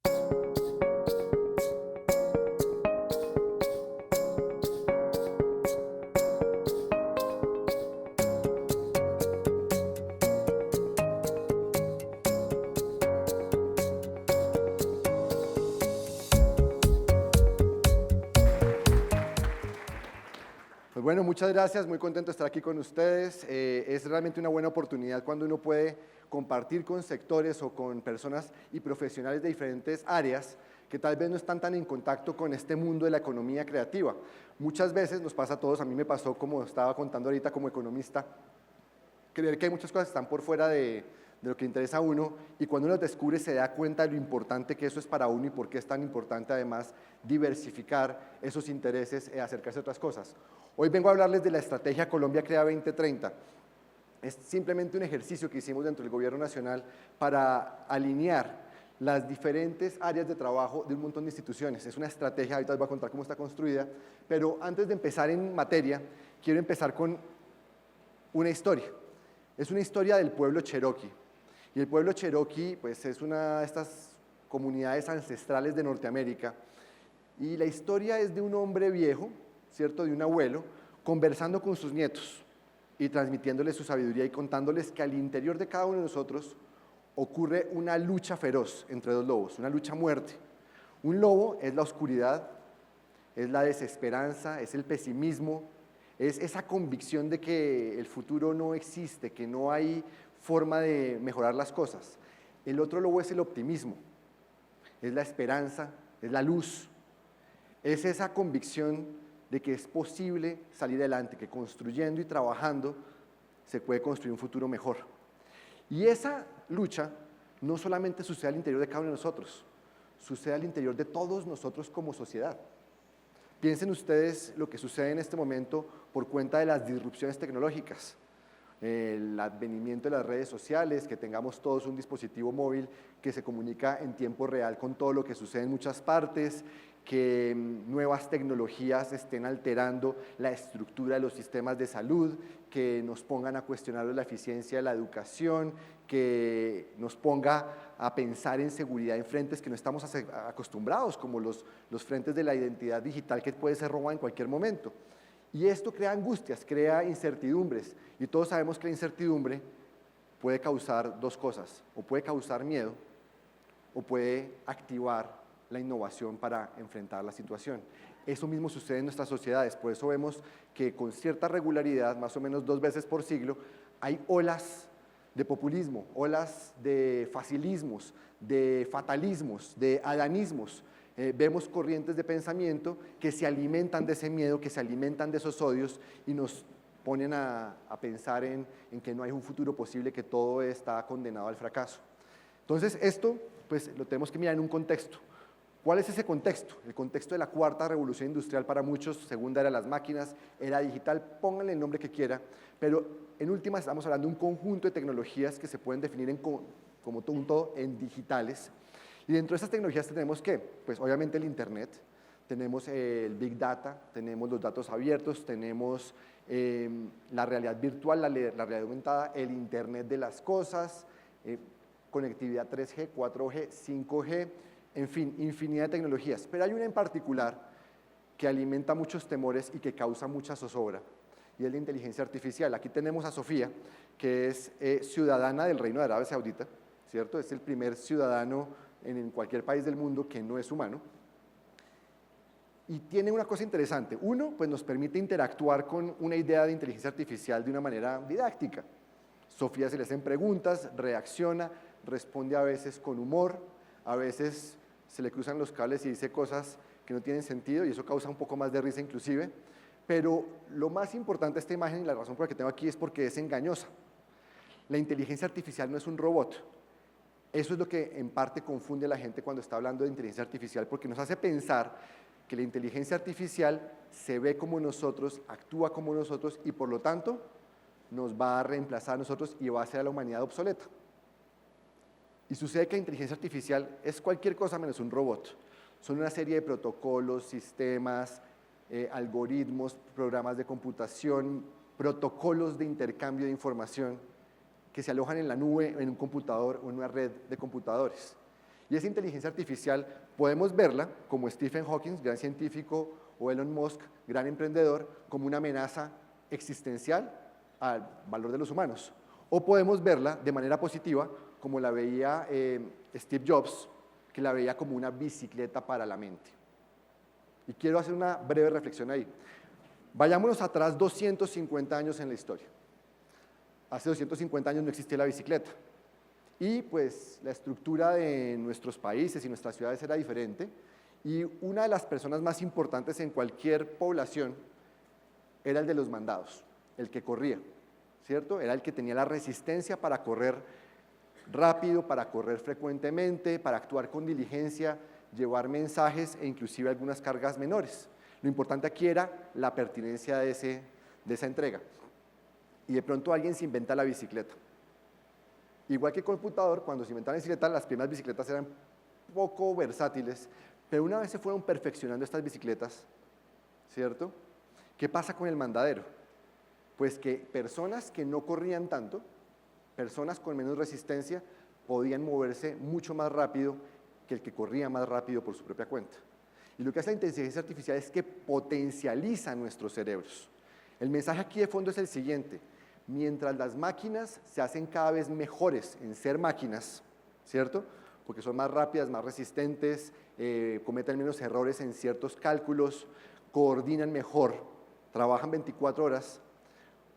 Pues bueno, muchas gracias, muy contento de estar aquí con ustedes. Es realmente una buena oportunidad cuando uno puede compartir con sectores o con personas y profesionales de diferentes áreas que tal vez no están tan en contacto con este mundo de la economía creativa. Muchas veces nos pasa a todos, a mí me pasó, como estaba contando ahorita como economista, creer que hay muchas cosas que están por fuera de lo que interesa a uno, y cuando uno las descubre se da cuenta de lo importante que eso es para uno y por qué es tan importante además diversificar esos intereses e acercarse a otras cosas. Hoy vengo a hablarles de la estrategia Colombia Crea 2030. Es simplemente un ejercicio que hicimos dentro del Gobierno Nacional para alinear las diferentes áreas de trabajo de un montón de instituciones. Es una estrategia, ahorita les voy a contar cómo está construida, pero antes de empezar en materia, quiero empezar con una historia. Es una historia del pueblo Cherokee. Y el pueblo Cherokee pues, es una de estas comunidades ancestrales de Norteamérica. Y la historia es de un hombre viejo, ¿cierto?, de un abuelo, conversando con sus nietos y transmitiéndoles su sabiduría y contándoles que al interior de cada uno de nosotros ocurre una lucha feroz entre dos lobos, una lucha a muerte. Un lobo es la oscuridad, es la desesperanza, es el pesimismo, es esa convicción de que el futuro no existe, que no hay forma de mejorar las cosas. El otro lobo es el optimismo, es la esperanza, es la luz, es esa convicción de que es posible salir adelante, que construyendo y trabajando se puede construir un futuro mejor. Y esa lucha no solamente sucede al interior de cada uno de nosotros, sucede al interior de todos nosotros como sociedad. Piensen ustedes lo que sucede en este momento por cuenta de las disrupciones tecnológicas, el advenimiento de las redes sociales, que tengamos todos un dispositivo móvil que se comunica en tiempo real con todo lo que sucede en muchas partes, que nuevas tecnologías estén alterando la estructura de los sistemas de salud, que nos pongan a cuestionar la eficiencia de la educación, que nos ponga a pensar en seguridad en frentes que no estamos acostumbrados, como los frentes de la identidad digital que puede ser robada en cualquier momento. Y esto crea angustias, crea incertidumbres, y todos sabemos que la incertidumbre puede causar dos cosas: o puede causar miedo, o puede activar la innovación para enfrentar la situación. Eso mismo sucede en nuestras sociedades, por eso vemos que con cierta regularidad, más o menos 2 veces por siglo, hay olas de populismo, olas de facilismos, de fatalismos, de adanismos. Vemos corrientes de pensamiento que se alimentan de ese miedo, que se alimentan de esos odios y nos ponen a pensar en que no hay un futuro posible, que todo está condenado al fracaso. Entonces esto pues, lo tenemos que mirar en un contexto. ¿Cuál es ese contexto? El contexto de la cuarta revolución industrial para muchos, segunda era las máquinas, era digital, pónganle el nombre que quiera, pero en últimas estamos hablando de un conjunto de tecnologías que se pueden definir como todo un todo en digitales. Y dentro de esas tecnologías tenemos ¿qué? Pues obviamente el Internet, tenemos el Big Data, tenemos los datos abiertos, tenemos la realidad virtual, la realidad aumentada, el Internet de las cosas, conectividad 3G, 4G, 5G, en fin, infinidad de tecnologías. Pero hay una en particular que alimenta muchos temores y que causa mucha zozobra, y es la inteligencia artificial. Aquí tenemos a Sofía, que es ciudadana del Reino de Arabia Saudita, ¿cierto? Es el primer ciudadano en cualquier país del mundo que no es humano. Y tiene una cosa interesante. Uno, pues nos permite interactuar con una idea de inteligencia artificial de una manera didáctica. Sofía se le hacen preguntas, reacciona, responde a veces con humor, a veces se le cruzan los cables y dice cosas que no tienen sentido y eso causa un poco más de risa inclusive, pero lo más importante de esta imagen y la razón por la que tengo aquí es porque es engañosa. La inteligencia artificial no es un robot. Eso es lo que en parte confunde a la gente cuando está hablando de inteligencia artificial, porque nos hace pensar que la inteligencia artificial se ve como nosotros, actúa como nosotros y por lo tanto nos va a reemplazar a nosotros y va a hacer a la humanidad obsoleta. Y sucede que la inteligencia artificial es cualquier cosa menos un robot. Son una serie de protocolos, sistemas, algoritmos, programas de computación, protocolos de intercambio de información que se alojan en la nube, en un computador o en una red de computadores. Y esa inteligencia artificial podemos verla como Stephen Hawking, gran científico, o Elon Musk, gran emprendedor, como una amenaza existencial al valor de los humanos. O podemos verla de manera positiva, como la veía Steve Jobs, que la veía como una bicicleta para la mente. Y quiero hacer una breve reflexión ahí. Vayámonos atrás 250 años en la historia. Hace 250 años no existía la bicicleta. Y pues la estructura de nuestros países y nuestras ciudades era diferente. Y una de las personas más importantes en cualquier población era el de los mandados, el que corría, ¿cierto? Era el que tenía la resistencia para correr rápido, para correr frecuentemente, para actuar con diligencia, llevar mensajes e inclusive algunas cargas menores. Lo importante aquí era la pertinencia de esa entrega. Y de pronto alguien se inventa la bicicleta. Igual que el computador, cuando se inventó la bicicleta, las primeras bicicletas eran poco versátiles, pero una vez se fueron perfeccionando estas bicicletas, ¿cierto? ¿Qué pasa con el mandadero? Pues que personas que no corrían tanto, personas con menos resistencia, podían moverse mucho más rápido que el que corría más rápido por su propia cuenta. Y lo que hace la inteligencia artificial es que potencializa nuestros cerebros. El mensaje aquí de fondo es el siguiente: mientras las máquinas se hacen cada vez mejores en ser máquinas, ¿cierto? Porque son más rápidas, más resistentes, cometen menos errores en ciertos cálculos, coordinan mejor, trabajan 24 horas,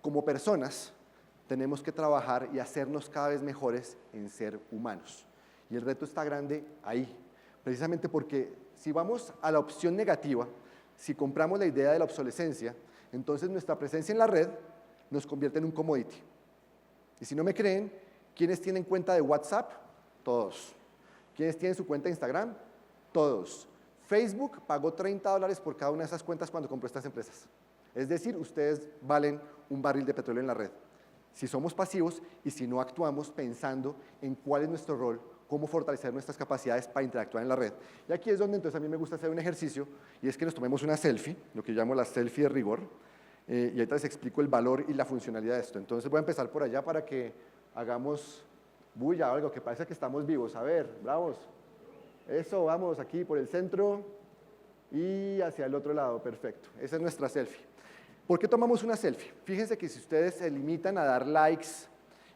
como personas tenemos que trabajar y hacernos cada vez mejores en ser humanos. Y el reto está grande ahí, precisamente porque si vamos a la opción negativa, si compramos la idea de la obsolescencia, entonces nuestra presencia en la red nos convierte en un commodity. Y si no me creen, ¿quiénes tienen cuenta de WhatsApp? Todos. ¿Quiénes tienen su cuenta de Instagram? Todos. Facebook pagó $30 por cada una de esas cuentas cuando compró estas empresas. Es decir, ustedes valen un barril de petróleo en la red. Si somos pasivos y si no actuamos pensando en cuál es nuestro rol, cómo fortalecer nuestras capacidades para interactuar en la red. Y aquí es donde entonces a mí me gusta hacer un ejercicio, y es que nos tomemos una selfie, lo que yo llamo la selfie de rigor, y ahorita les explico el valor y la funcionalidad de esto. Entonces voy a empezar por allá para que hagamos bulla o algo, que parece que estamos vivos. A ver, bravos. Eso, vamos aquí por el centro y hacia el otro lado, perfecto. Esa es nuestra selfie. ¿Por qué tomamos una selfie? Fíjense que si ustedes se limitan a dar likes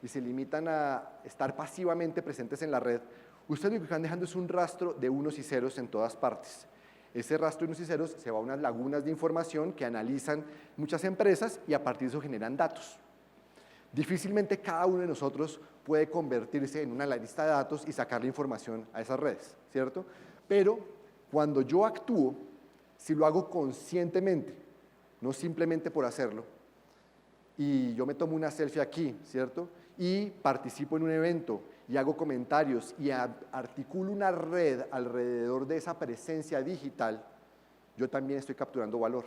y se limitan a estar pasivamente presentes en la red, ustedes lo que están dejando es un rastro de unos y ceros en todas partes. Ese rastro de unos y ceros se va a unas lagunas de información que analizan muchas empresas y a partir de eso generan datos. Difícilmente cada uno de nosotros puede convertirse en una lista de datos y sacarle información a esas redes, ¿cierto? Pero cuando yo actúo, si lo hago conscientemente, no simplemente por hacerlo, y yo me tomo una selfie aquí, ¿cierto? Y participo en un evento y hago comentarios y articulo una red alrededor de esa presencia digital, yo también estoy capturando valor.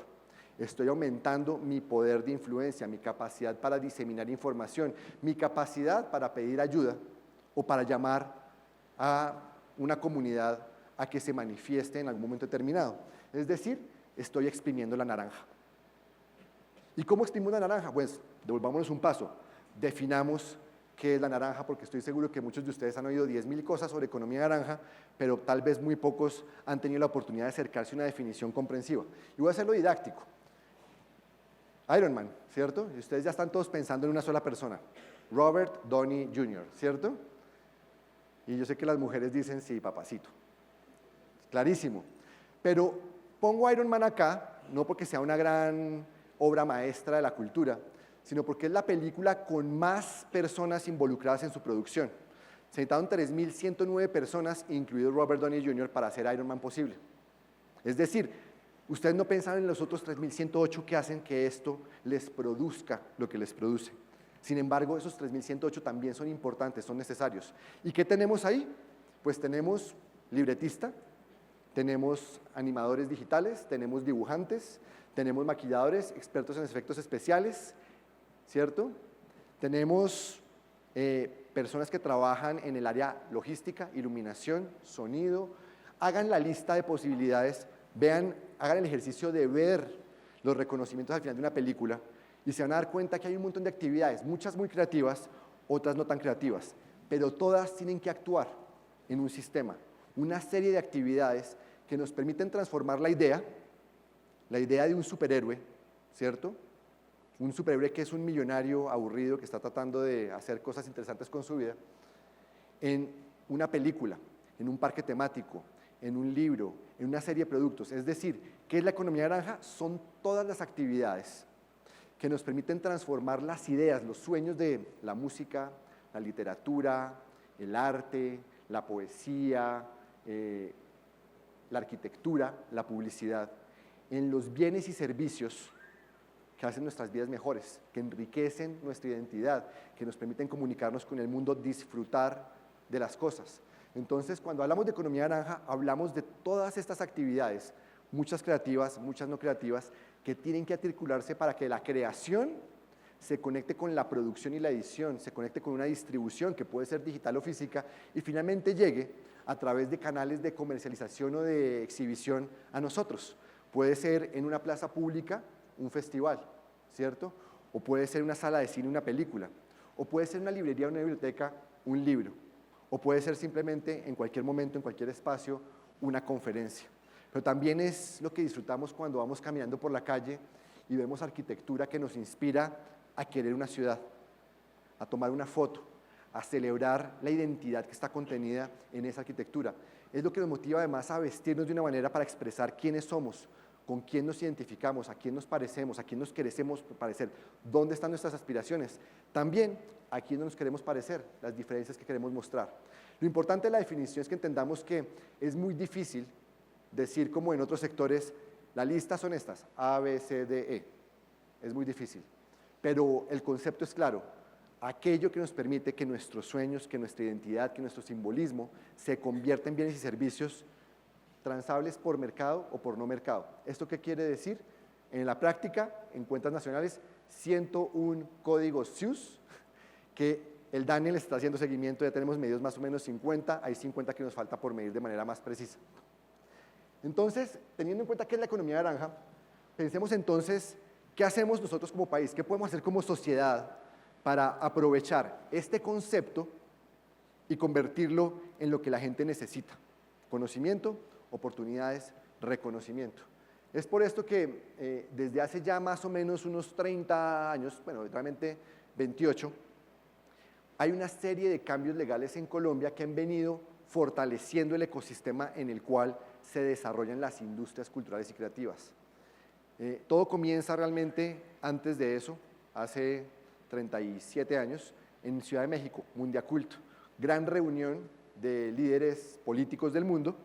Estoy aumentando mi poder de influencia, mi capacidad para diseminar información, mi capacidad para pedir ayuda o para llamar a una comunidad a que se manifieste en algún momento determinado. Es decir, estoy exprimiendo la naranja. ¿Y cómo exprimimos la naranja? Pues devolvámonos un paso, definamos qué es la naranja, porque estoy seguro que muchos de ustedes han oído 10.000 cosas sobre economía naranja, pero tal vez muy pocos han tenido la oportunidad de acercarse a una definición comprensiva. Y voy a hacerlo didáctico. Iron Man, ¿cierto? Y ustedes ya están todos pensando en una sola persona, Robert Downey Jr., ¿cierto? Y yo sé que las mujeres dicen, sí, papacito. Clarísimo. Pero pongo Iron Man acá, no porque sea una gran obra maestra de la cultura, sino porque es la película con más personas involucradas en su producción. Se necesitaron 3.109 personas, incluido Robert Downey Jr., para hacer Iron Man posible. Es decir, ustedes no pensaban en los otros 3.108 que hacen que esto les produzca lo que les produce. Sin embargo, esos 3.108 también son importantes, son necesarios. ¿Y qué tenemos ahí? Pues tenemos libretista, tenemos animadores digitales, tenemos dibujantes, tenemos maquilladores, expertos en efectos especiales, ¿cierto? Tenemos personas que trabajan en el área logística, iluminación, sonido. Hagan la lista de posibilidades, vean, hagan el ejercicio de ver los reconocimientos al final de una película y se van a dar cuenta que hay un montón de actividades, muchas muy creativas, otras no tan creativas, pero todas tienen que actuar en un sistema. una serie de actividades que nos permiten transformar la idea de un superhéroe, ¿cierto? Un superhéroe que es un millonario aburrido que está tratando de hacer cosas interesantes con su vida, en una película, en un parque temático, en un libro, en una serie de productos. Es decir, ¿qué es la economía naranja? Son todas las actividades que nos permiten transformar las ideas, los sueños de la música, la literatura, el arte, la poesía, la arquitectura, la publicidad, en los bienes y servicios que hacen nuestras vidas mejores, que enriquecen nuestra identidad, que nos permiten comunicarnos con el mundo, disfrutar de las cosas. Entonces, cuando hablamos de economía naranja, hablamos de todas estas actividades, muchas creativas, muchas no creativas, que tienen que articularse para que la creación se conecte con la producción y la edición, se conecte con una distribución que puede ser digital o física y finalmente llegue a través de canales de comercialización o de exhibición a nosotros. Puede ser en una plaza pública, un festival, ¿cierto? O puede ser una sala de cine, una película. O puede ser una librería, una biblioteca, un libro. O puede ser simplemente en cualquier momento, en cualquier espacio, una conferencia. Pero también es lo que disfrutamos cuando vamos caminando por la calle y vemos arquitectura que nos inspira a querer una ciudad, a tomar una foto, a celebrar la identidad que está contenida en esa arquitectura. Es lo que nos motiva además a vestirnos de una manera para expresar quiénes somos, con quién nos identificamos, a quién nos parecemos, a quién nos queremos parecer, dónde están nuestras aspiraciones, también a quién nos queremos parecer, las diferencias que queremos mostrar. Lo importante de la definición es que entendamos que es muy difícil decir como en otros sectores, la lista son estas, A, B, C, D, E. Es muy difícil, pero el concepto es claro, aquello que nos permite que nuestros sueños, que nuestra identidad, que nuestro simbolismo se convierta en bienes y servicios transables por mercado o por no mercado. ¿Esto qué quiere decir? En la práctica, en cuentas nacionales, 101 códigos SIUS que el Daniel está haciendo seguimiento, ya tenemos medidos más o menos 50, hay 50 que nos falta por medir de manera más precisa. Entonces, teniendo en cuenta qué es la economía naranja, pensemos entonces, ¿qué hacemos nosotros como país? ¿Qué podemos hacer como sociedad para aprovechar este concepto y convertirlo en lo que la gente necesita? Conocimiento, oportunidades, reconocimiento. Es por esto que desde hace ya más o menos unos 30 años, bueno, realmente 28, hay una serie de cambios legales en Colombia que han venido fortaleciendo el ecosistema en el cual se desarrollan las industrias culturales y creativas. Todo comienza realmente antes de eso, hace 37 años, en Ciudad de México, Mundiaculto, gran reunión de líderes políticos del mundo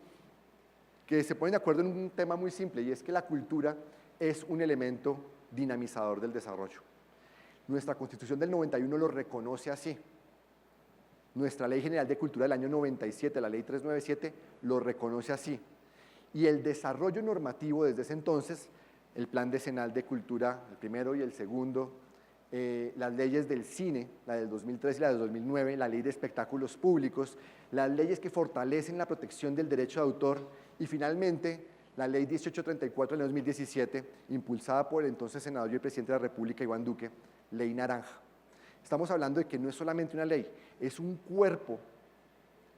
que se ponen de acuerdo en un tema muy simple y es que la cultura es un elemento dinamizador del desarrollo. Nuestra Constitución del 91 lo reconoce así. Nuestra Ley General de Cultura del año 97, la Ley 397, lo reconoce así. Y el desarrollo normativo desde ese entonces, el Plan Decenal de Cultura, el primero y el segundo, las leyes del cine, la del 2003 y la del 2009, la Ley de Espectáculos Públicos, las leyes que fortalecen la protección del derecho de autor y finalmente la Ley 1834 del 2017, impulsada por el entonces senador y el presidente de la República, Iván Duque, Ley Naranja. Estamos hablando de que no es solamente una ley, es un cuerpo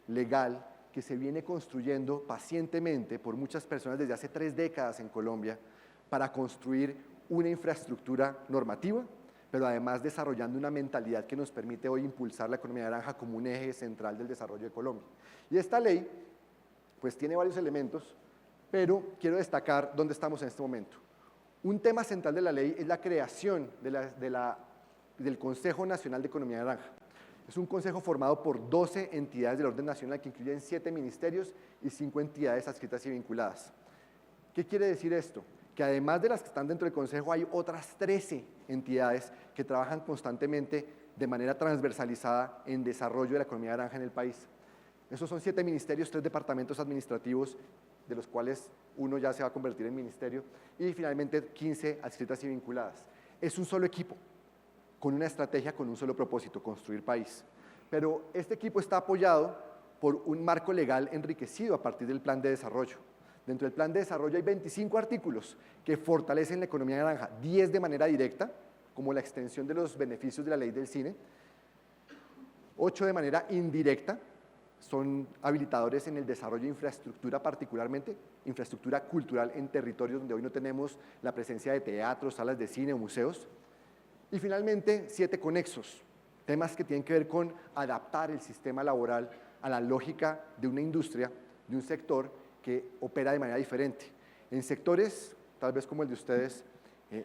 legal que se viene construyendo pacientemente por muchas personas desde hace 3 décadas en Colombia para construir una infraestructura normativa, pero además desarrollando una mentalidad que nos permite hoy impulsar la economía naranja como un eje central del desarrollo de Colombia. Y esta ley, pues tiene varios elementos, pero quiero destacar dónde estamos en este momento. Un tema central de la ley es la creación del Consejo Nacional de Economía Naranja. Es un consejo formado por 12 entidades del orden nacional que incluyen 7 ministerios y 5 entidades adscritas y vinculadas. ¿Qué quiere decir esto? Que además de las que están dentro del consejo hay otras 13 entidades que trabajan constantemente de manera transversalizada en desarrollo de la economía naranja en el país. Esos son 7 ministerios, 3 departamentos administrativos, de los cuales uno ya se va a convertir en ministerio, y finalmente 15 adscritas y vinculadas. Es un solo equipo, con una estrategia, con un solo propósito, construir país. Pero este equipo está apoyado por un marco legal enriquecido a partir del plan de desarrollo. Dentro del plan de desarrollo hay 25 artículos que fortalecen la economía naranja, 10 de manera directa, como la extensión de los beneficios de la ley del cine, 8 de manera indirecta, son habilitadores en el desarrollo de infraestructura, particularmente infraestructura cultural en territorios donde hoy no tenemos la presencia de teatros, salas de cine o museos. Y finalmente, 7 conexos, temas que tienen que ver con adaptar el sistema laboral a la lógica de una industria, de un sector que opera de manera diferente. En sectores, tal vez como el de ustedes,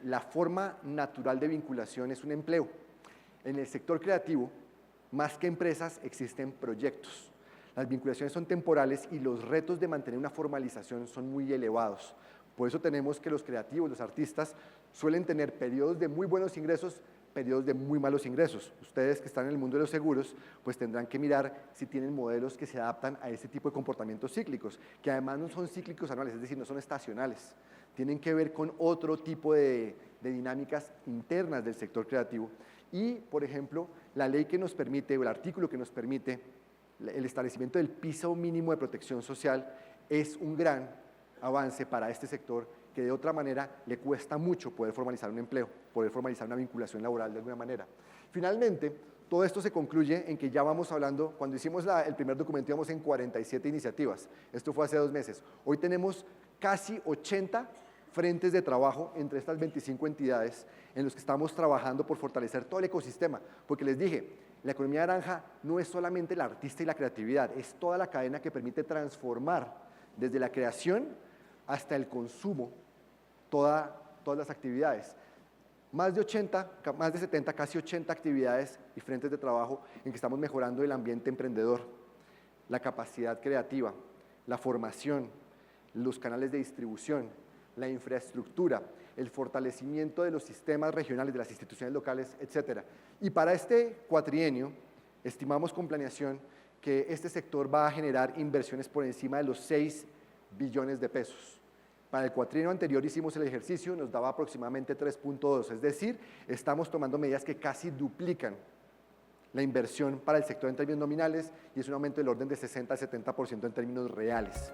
la forma natural de vinculación es un empleo. En el sector creativo, más que empresas, existen proyectos. Las vinculaciones son temporales y los retos de mantener una formalización son muy elevados. Por eso tenemos que los creativos, los artistas, suelen tener periodos de muy buenos ingresos, periodos de muy malos ingresos. Ustedes que están en el mundo de los seguros, pues tendrán que mirar si tienen modelos que se adaptan a ese tipo de comportamientos cíclicos, que además no son cíclicos anuales, es decir, no son estacionales. Tienen que ver con otro tipo de dinámicas internas del sector creativo. Y, por ejemplo, la ley que nos permite, o el artículo que nos permite, el establecimiento del piso mínimo de protección social es un gran avance para este sector que de otra manera le cuesta mucho poder formalizar un empleo, poder formalizar una vinculación laboral de alguna manera. Finalmente, todo esto se concluye en que ya vamos hablando, cuando hicimos el primer documento íbamos en 47 iniciativas, esto fue hace 2 meses, hoy tenemos casi 80 frentes de trabajo entre estas 25 entidades en los que estamos trabajando por fortalecer todo el ecosistema, porque les dije, la economía naranja no es solamente el artista y la creatividad, es toda la cadena que permite transformar desde la creación hasta el consumo todas las actividades. Más de 70, casi 80 actividades y frentes de trabajo en que estamos mejorando el ambiente emprendedor, la capacidad creativa, la formación, los canales de distribución, la infraestructura, el fortalecimiento de los sistemas regionales, de las instituciones locales, etc. Y para este cuatrienio, estimamos con planeación que este sector va a generar inversiones por encima de los 6 billones de pesos. Para el cuatrienio anterior hicimos el ejercicio, nos daba aproximadamente 3.2, es decir, estamos tomando medidas que casi duplican la inversión para el sector en términos nominales y es un aumento del orden de 60 a 70% en términos reales.